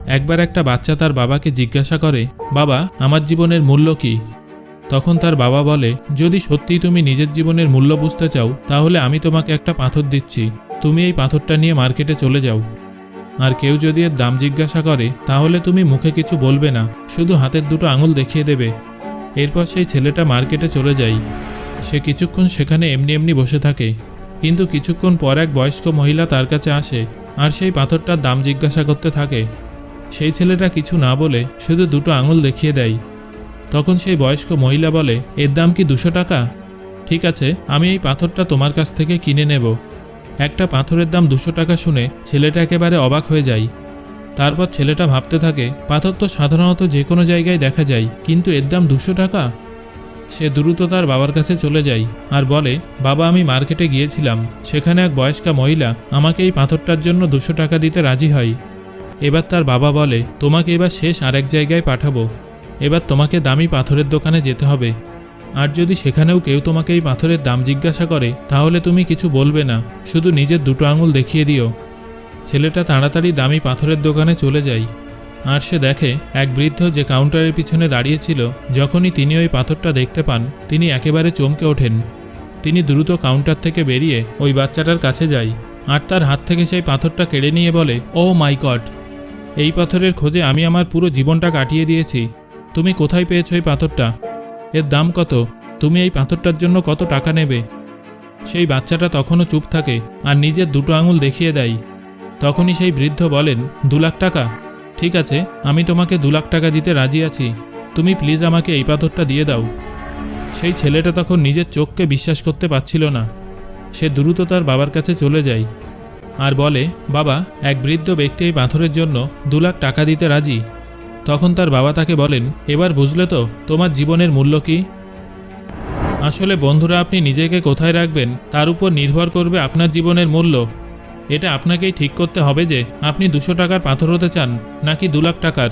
একবার একটা বাচ্চা তার বাবাকে জিজ্ঞাসা করে, বাবা, আমার জীবনের মূল্য কি? তখন তার বাবা বলে, যদি সত্যিই তুমি নিজের জীবনের মূল্য বুঝতে চাও তাহলে আমি তোমাকে একটা পাথর দিচ্ছি, তুমি এই পাথরটা নিয়ে মার্কেটে চলে যাও। আর কেউ যদি এর দাম জিজ্ঞাসা করে তাহলে তুমি মুখে কিছু বলবে না, শুধু হাতের দুটো আঙুল দেখিয়ে দেবে। এরপর সেই ছেলেটা মার্কেটে চলে যায়। সে কিছুক্ষণ সেখানে এমনি এমনি বসে থাকে, কিন্তু কিছুক্ষণ পর এক বয়স্ক মহিলা তার কাছে আসে আর সেই পাথরটার দাম জিজ্ঞাসা করতে থাকে। সেই ছেলেটা কিছু না বলে শুধু দুটো আঙুল দেখিয়ে দেয়। তখন সেই বয়স্ক মহিলা বলে, এর দাম কি 200 টাকা? ঠিক আছে, আমি এই পাথরটা তোমার কাছ থেকে কিনে নেব। একটা পাথরের দাম 200 টাকা শুনে ছেলেটা একেবারে অবাক হয়ে যায়। তারপর ছেলেটা ভাবতে থাকে, পাথর তো সাধারণত যে কোনো জায়গায় দেখা যায়, কিন্তু এর দাম 200 টাকা। সে দ্রুত তার বাবার কাছে চলে যায় আর বলে, বাবা, আমি মার্কেটে গিয়েছিলাম, সেখানে এক বয়স্কা মহিলা আমাকে এই পাথরটার জন্য 200 টাকা দিতে রাজি হয়। এবার তার বাবা বলে, তোমাকে এবার শেষ আরেক জায়গায় পাঠাবো, এবার তোমাকে দামি পাথরের দোকানে যেতে হবে। আর যদি সেখানেও কেউ তোমাকে এই পাথরের দাম জিজ্ঞাসা করে তাহলে তুমি কিছু বলবে না, শুধু নিজের দুটো আঙুল দেখিয়ে দিও। ছেলেটা তাড়াতাড়ি দামি পাথরের দোকানে চলে যায় আর সে দেখে এক বৃদ্ধ যে কাউন্টারের পিছনে দাঁড়িয়েছিল। যখনই তিনি ওই পাথরটা দেখতে পান তিনি একেবারে চমকে ওঠেন। তিনি দ্রুত কাউন্টার থেকে বেরিয়ে ওই বাচ্চাটার কাছে যায় আর তার হাত থেকে সেই পাথরটা কেড়ে নিয়ে বলে, ও মাই গড, এই পাথরের খোঁজে আমি আমার পুরো জীবনটা কাটিয়ে দিয়েছি। তুমি কোথায় পেয়েছো এই পাথরটা? এর দাম কত? তুমি এই পাথরটার জন্য কত টাকা নেবে? সেই বাচ্চাটা তখনও চুপ থাকে আর নিজের দুটো আঙুল দেখিয়ে দেয়। তখনই সেই বৃদ্ধ বলেন, 2 লাখ টাকা? ঠিক আছে, আমি তোমাকে 2 লাখ টাকা দিতে রাজি আছি, তুমি প্লিজ আমাকে এই পাথরটা দিয়ে দাও। সেই ছেলেটা তখন নিজের চোখকে বিশ্বাস করতে পারছিল না। সে দ্রুত তার বাবার কাছে চলে যায় আর বলে, বাবা, এক বৃদ্ধ ব্যক্তি এই পাথরের জন্য 2 লাখ টাকা দিতে রাজি। তখন তার বাবা তাকে বলেন, এবার বুঝলে তো তোমার জীবনের মূল্য কি? আসলে বন্ধুরা, আপনি নিজেকে কোথায় রাখবেন তার উপর নির্ভর করবে আপনার জীবনের মূল্য। এটা আপনাকেই ঠিক করতে হবে যে আপনি 200 টাকার পাথর হতে চান নাকি 2 লাখ টাকার।